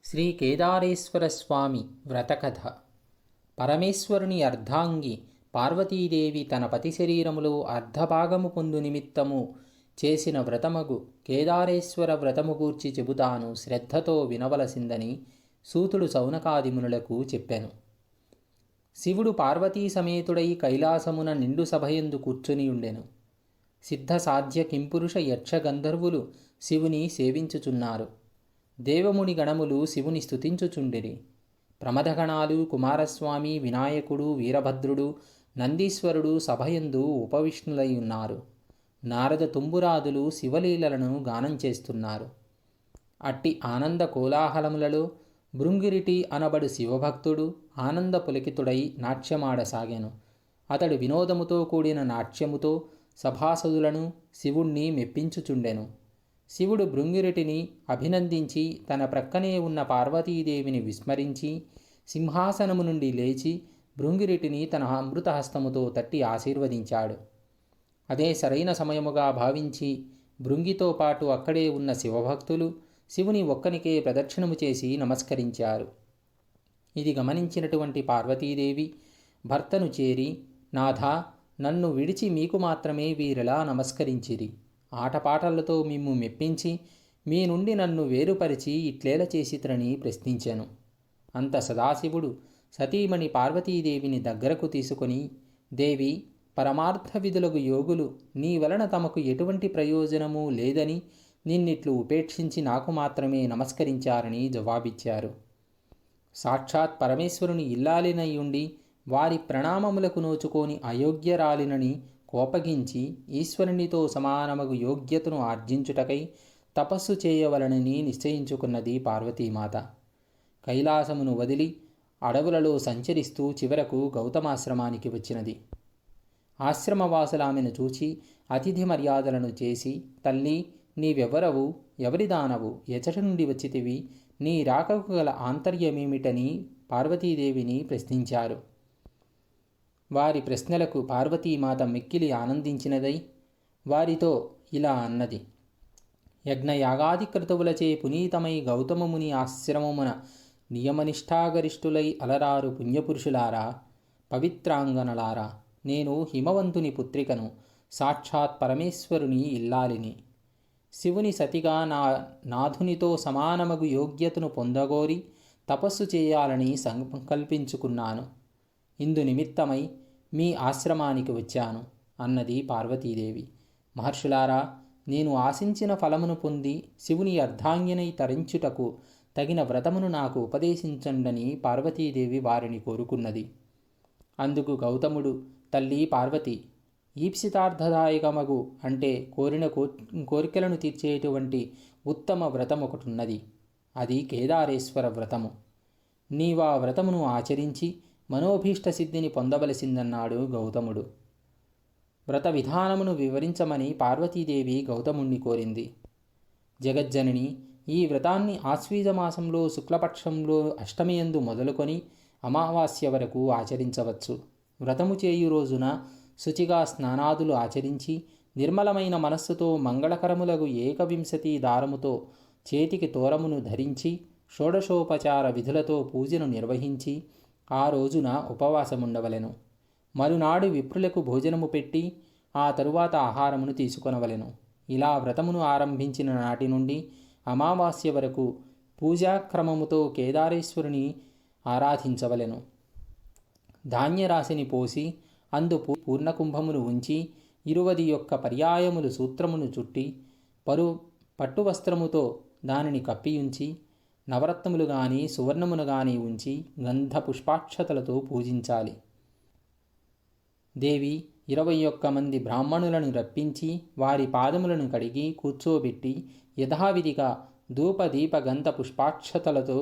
శ్రీ కేదారేశ్వర స్వామి వ్రతకథ. పరమేశ్వరుని అర్ధాంగి పార్వతీదేవి తన పతి శరీరములో అర్ధభాగము పొందు నిమిత్తము చేసిన వ్రతమగు కేదారేశ్వర వ్రతము గూర్చి చెబుతాను, శ్రద్ధతో వినవలసిందని సూతుడు సౌనకాదిమునులకు చెప్పెను. శివుడు పార్వతీ సమేతుడై కైలాసమున నిండు సభయందు కూర్చునియుండెను. సిద్ధ సాధ్య కింపురుష యక్ష గంధర్వులు శివుని సేవించుచున్నారు. దేవముని గణములు శివుని స్తుతించుచుండిరి. ప్రమథగణాలు కుమారస్వామి, వినాయకుడు, వీరభద్రుడు, నందీశ్వరుడు సభయందు ఉపవిష్ణులై ఉన్నారు. నారద తుంబురాదులు శివలీలలను గానం చేస్తున్నారు. అట్టి ఆనంద కోలాహలములలో భృంగిరిటి అనబడు శివభక్తుడు ఆనంద పులకితుడై నాట్యమాడసాగాను. అతడు వినోదముతో కూడిన నాట్యముతో సభాసదులను శివుణ్ణి మెప్పించుచుండెను. శివుడు భృంగిరిటిని అభినందించి తన ప్రక్కనే ఉన్న పార్వతీదేవిని విస్మరించి సింహాసనము నుండి లేచి భృంగిరిటిని తన అమృతహస్తముతో తట్టి ఆశీర్వదించాడు. అదే సరైన సమయముగా భావించి భృంగితో పాటు అక్కడే ఉన్న శివభక్తులు శివుని ఒక్కనికే ప్రదక్షిణము చేసి నమస్కరించారు. ఇది గమనించినటువంటి పార్వతీదేవి భర్తను చేరి, నాథా, నన్ను విడిచి మీకు మాత్రమే వీరిలా నమస్కరించిరి. ఆటపాటలతో మిమ్ము మెప్పించి మీ నుండి నన్ను వేరుపరిచి ఇట్లేల చేసిత్రని ప్రశ్నించెను. అంత సదాశివుడు సతీమణి పార్వతీదేవిని దగ్గరకు తీసుకొని, దేవి, పరమార్థ విధులకు యోగులు నీ వలన తమకు ఎటువంటి ప్రయోజనము లేదని నిన్నిట్లు ఉపేక్షించి నాకు మాత్రమే నమస్కరించారని జవాబిచ్చారు. సాక్షాత్ పరమేశ్వరుని ఇల్లాలినయుండి వారి ప్రణామములకు నోచుకొని అయోగ్యరాలినని కోపగించి ఈశ్వరునితో సమానమగు యోగ్యతను ఆర్జించుటకై తపస్సు చేయవలనని నిశ్చయించుకున్నది పార్వతీమాత. కైలాసమును వదిలి అడవులలో సంచరిస్తూ చివరకు గౌతమాశ్రమానికి వచ్చినది. ఆశ్రమవాసులామెను చూచి అతిథి మర్యాదలను చేసి, తల్లి, నీవెవరవు, ఎవరిదానవు, ఎచట నుండి వచ్చితివి, నీ రాకకు గల ఆంతర్యమేమిటని పార్వతీదేవిని ప్రశ్నించారు. వారి ప్రశ్నలకు పార్వతీమాత మిక్కిలి ఆనందించినదై వారితో ఇలా అన్నది. యజ్ఞయాగాది క్రతువులచే పునీతమై గౌతమముని ఆశ్రమమున నియమనిష్టాగరిష్ఠులై అలరారు పుణ్యపురుషులారా, పవిత్రాంగనలారా, నేను హిమవంతుని పుత్రికను, సాక్షాత్ పరమేశ్వరుని ఇల్లాలిని. శివుని సతిగా నాథునితో సమానమగు యోగ్యతను పొందగోరి తపస్సు చేయాలని సంకల్పించుకున్నాను. ఇందు నిమిత్తమై మీ ఆశ్రమానికి వచ్చాను అన్నది పార్వతీదేవి. మహర్షులారా, నేను ఆశించిన ఫలమును పొంది శివుని అర్ధాంగినై తరించుటకు తగిన వ్రతమును నాకు ఉపదేశించండని పార్వతీదేవి వారిని కోరుకున్నది. అందుకు గౌతముడు, తల్లి పార్వతి, ఈప్సితార్థదాయకమగు అంటే కోరిన కోరికలను తీర్చేటువంటి ఉత్తమ వ్రతమొకటున్నది. అది కేదారేశ్వర వ్రతము. నీవా వ్రతమును ఆచరించి మనోభీష్ట సిద్ధిని పొందవలసిందన్నాడు గౌతముడు. వ్రత విధానమును వివరించమని పార్వతీదేవి గౌతముణ్ణి కోరింది. జగజ్జనని, ఈ వ్రతాన్ని ఆశ్వీజమాసంలో శుక్లపక్షంలో అష్టమియందు మొదలుకొని అమావాస్య వరకు ఆచరించవచ్చు. వ్రతము చేయు రోజున శుచిగా స్నానాదులు ఆచరించి నిర్మలమైన మనస్సుతో మంగళకరములగు ఏకవింశతి దారముతో చేతికి తోరమును ధరించి షోడశోపచార విధులతో పూజను నిర్వహించి ఆ రోజున ఉపవాసముండవలెను. మరునాడు విప్రులకు భోజనము పెట్టి ఆ తరువాత ఆహారమును తీసుకొనవలెను. ఇలా వ్రతమును ఆరంభించిన నాటి నుండి అమావాస్య వరకు పూజాక్రమముతో కేదారేశ్వరుని ఆరాధించవలెను. ధాన్యరాశిని పోసి అందు పూర్ణకుంభమును ఉంచి 21 పర్యాయములు సూత్రమును చుట్టి పట్టువస్త్రముతో దానిని కప్పియుంచి నవరత్నములు గాని సువర్ణమును గాని ఉంచి గంధ పుష్పాక్షతలతో పూజించాలి. దేవి 21 మంది బ్రాహ్మణులను రప్పించి వారి పాదములను కడిగి కూర్చోబెట్టి యథావిధిగా ధూపదీప గంధ పుష్పాక్షతలతో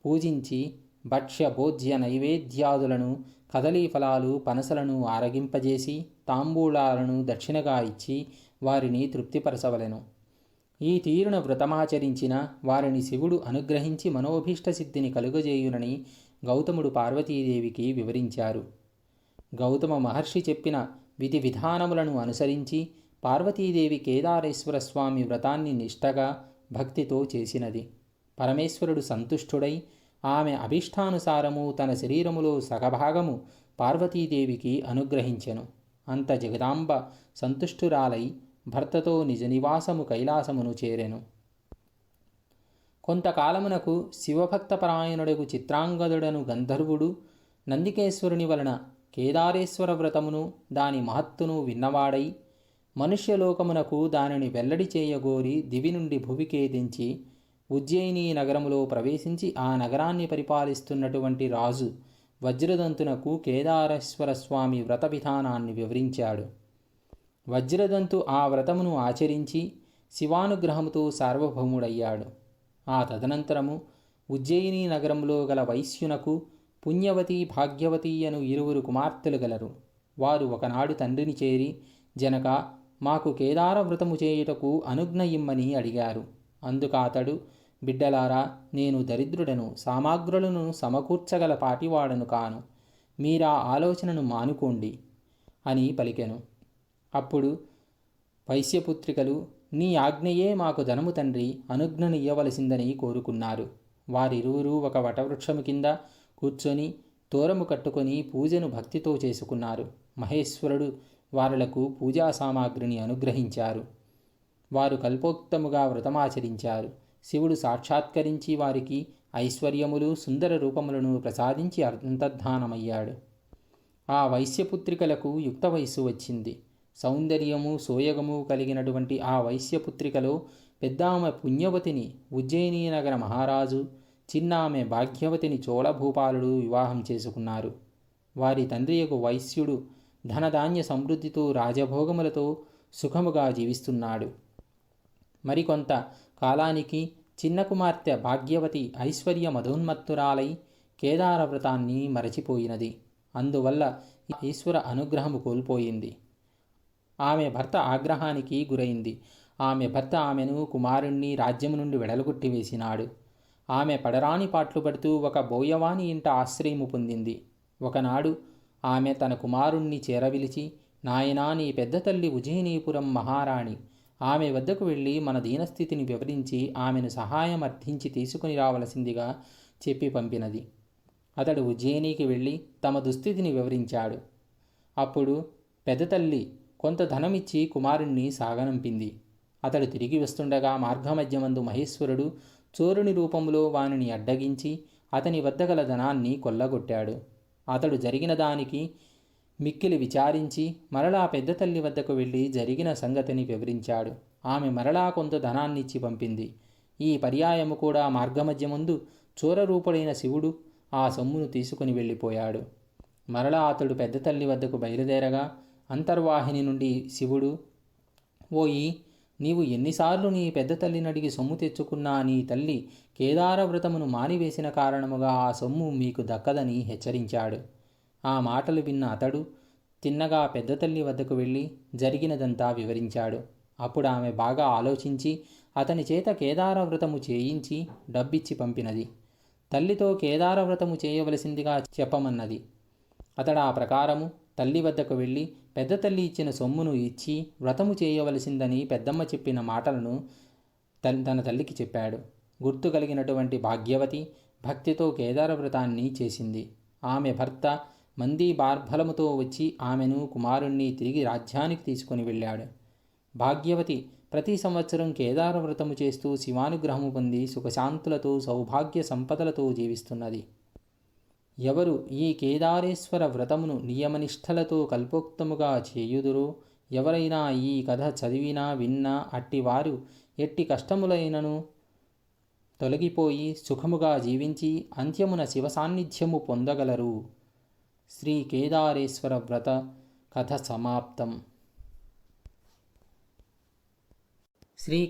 పూజించి భక్ష్య భోజ్య నైవేద్యాదులను, కదలీఫలాలు, పనసలను ఆరగింపజేసి తాంబూలాలను దక్షిణగా ఇచ్చి వారిని తృప్తిపరచవలెను. ఈ తీరున వ్రతమాచరించిన వారిని శివుడు అనుగ్రహించి మనోభీష్ట సిద్ధిని కలుగజేయునని గౌతముడు పార్వతీదేవికి వివరించారు. గౌతమ మహర్షి చెప్పిన విధి విధానములను అనుసరించి పార్వతీదేవి కేదారేశ్వర స్వామి వ్రతాన్ని నిష్టగా భక్తితో చేసినది. పరమేశ్వరుడు సంతుష్టుడై ఆమె అభీష్టానుసారము తన శరీరములో సగభాగము పార్వతీదేవికి అనుగ్రహించెను. అంత జగదాంబ సంతుష్టురాలై భర్తతో నిజ నివాసము కైలాసమును చేరెను. కొంతకాలమునకు శివభక్తపరాయణుడగు చిత్రాంగదుడను గంధర్వుడు నందికేశ్వరుని వలన కేదారేశ్వర వ్రతమును దాని మహత్తును విన్నవాడై మనుష్యలోకమునకు దానిని వెల్లడి చేయగోరి దివి నుండి భువికేదించి ఉజ్జయిని నగరములో ప్రవేశించి ఆ నగరాన్ని పరిపాలిస్తున్నటువంటి రాజు వజ్రదంతునకు కేదారేశ్వర స్వామి వ్రత విధానాన్ని వివరించాడు. వజ్రదంతు ఆ వ్రతమును ఆచరించి శివానుగ్రహముతో సార్వభౌముడయ్యాడు. ఆ తదనంతరము ఉజ్జయిని నగరంలో గల వైశ్యునకు పుణ్యవతి భాగ్యవతి అను ఇరువురు కుమార్తెలు గలరు. వారు ఒకనాడు తండ్రిని చేరి, జనక, మాకు కేదార వ్రతము చేయుటకు అనుజ్ఞ ఇమ్మని అడిగారు. అందుకాతడు, బిడ్డలారా, నేను దరిద్రుడను, సామాగ్రులను సమకూర్చగల పాటివాడను కాను. మీరా ఆలోచనను మానుకోండి అని పలికెను. అప్పుడు వైశ్యపుత్రికలు, నీ ఆజ్ఞయే మాకు ధనము తండ్రి, అనుజ్ఞను ఇయ్యవలసిందని కోరుకున్నారు. వారిరువురూ ఒక వటవృక్షము కింద కూర్చొని తోరము కట్టుకొని పూజను భక్తితో చేసుకున్నారు. మహేశ్వరుడు వారులకు పూజా సామాగ్రిని అనుగ్రహించారు. వారు కల్పోక్తముగా వ్రతమాచరించారు. శివుడు సాక్షాత్కరించి వారికి ఐశ్వర్యములు సుందర రూపములను ప్రసాదించి అంతర్ధానమయ్యాడు. ఆ వైశ్యపుత్రికలకు యుక్త వయస్సు వచ్చింది. సౌందర్యము సోయగము కలిగినటువంటి ఆ వైశ్యపుత్రికలో పెద్దామె పుణ్యవతిని ఉజ్జయిని నగర మహారాజు, చిన్నామె భాగ్యవతిని చోళభూపాలుడు వివాహం చేసుకున్నారు. వారి తండ్రియకు వైశ్యుడు ధనధాన్య సమృద్ధితో రాజభోగములతో సుఖముగా జీవిస్తున్నాడు. మరికొంత కాలానికి చిన్న కుమార్తె భాగ్యవతి ఐశ్వర్య మధోన్మత్తురాలై కేదార వ్రతాన్ని మరచిపోయినది. అందువల్ల ఈశ్వర అనుగ్రహము కోల్పోయింది. ఆమె భర్త ఆగ్రహానికి గురైంది. ఆమె భర్త ఆమెను కుమారుణ్ణి రాజ్యము నుండి వెడలగొట్టివేసినాడు. ఆమె పడరాని పాట్లు పడుతూ ఒక బోయవాని ఇంట ఆశ్రయము పొందింది. ఒకనాడు ఆమె తన కుమారుణ్ణి చేరవిలిచి, నాయనా, నీ పెద్ద తల్లి ఉజ్జయినీపురం మహారాణి. ఆమె వద్దకు వెళ్ళి మన దీనస్థితిని వివరించి ఆమెను సహాయం అర్థించి తీసుకుని రావలసిందిగా చెప్పి పంపినది. అతడు ఉజ్జయినికి వెళ్ళి తమ దుస్థితిని వివరించాడు. అప్పుడు పెద్ద తల్లి కొంత ధనమిచ్చి కుమారుణ్ణి సాగనంపింది. అతడు తిరిగి వస్తుండగా మార్గమధ్యమందు మహేశ్వరుడు చోరుని రూపంలో వానిని అడ్డగించి అతని వద్ద గల ధనాన్ని కొల్లగొట్టాడు. అతడు జరిగిన దానికి మిక్కిలి విచారించి మరలా పెద్ద తల్లి వద్దకు వెళ్ళి జరిగిన సంగతిని వివరించాడు. ఆమె మరలా కొంత ధనాన్నిచ్చి పంపింది. ఈ పర్యాయము కూడా మార్గమధ్యమందు చోరరూపుడైన శివుడు ఆ సొమ్మును తీసుకుని వెళ్ళిపోయాడు. మరలా అతడు పెద్ద తల్లి వద్దకు బయలుదేరగా అంతర్వాహిని నుండి శివుడు, ఓయి, నీవు ఎన్నిసార్లు నీ పెద్ద తల్లినడిగి సొమ్ము తెచ్చుకున్నా నీ తల్లి కేదార వ్రతమును మానివేసిన కారణముగా ఆ సొమ్ము మీకు దక్కదని హెచ్చరించాడు. ఆ మాటలు విన్న అతడు తిన్నగా పెద్ద తల్లి వద్దకు వెళ్ళి జరిగినదంతా వివరించాడు. అప్పుడు ఆమె బాగా ఆలోచించి అతని చేత కేదార వ్రతము చేయించి డబ్బిచ్చి పంపినది. తల్లితో కేదార వ్రతము చేయవలసిందిగా చెప్పమన్నది. అతడు ఆ ప్రకారము తల్లి వద్దకు వెళ్ళి పెద్ద తల్లి ఇచ్చిన సొమ్మును ఇచ్చి వ్రతము చేయవలసిందని పెద్దమ్మ చెప్పిన మాటలను తన తల్లికి చెప్పాడు. గుర్తు కలిగినటువంటి భాగ్యవతి భక్తితో కేదార వ్రతాన్ని చేసింది. ఆమె భర్త మంది బార్బలముతో వచ్చి ఆమెను కుమారుణ్ణి తిరిగి రాజ్యానికి తీసుకుని వెళ్ళాడు. భాగ్యవతి ప్రతి సంవత్సరం కేదార వ్రతము చేస్తూ శివానుగ్రహము పొంది సుఖశాంతులతో సౌభాగ్య సంపదలతో జీవిస్తున్నది. ఎవరు ఈ కేదారేశ్వర వ్రతమును నియమనిష్టలతో కల్పోక్తముగా చేయుదురో, ఎవరైనా ఈ కథ చదివినా విన్నా అట్టివారు ఎట్టి కష్టములైనను తొలగిపోయి సుఖముగా జీవించి అంత్యమున శివ సాన్నిధ్యము పొందగలరు. శ్రీ కేదారేశ్వర వ్రత కథ సమాప్తం. శ్రీ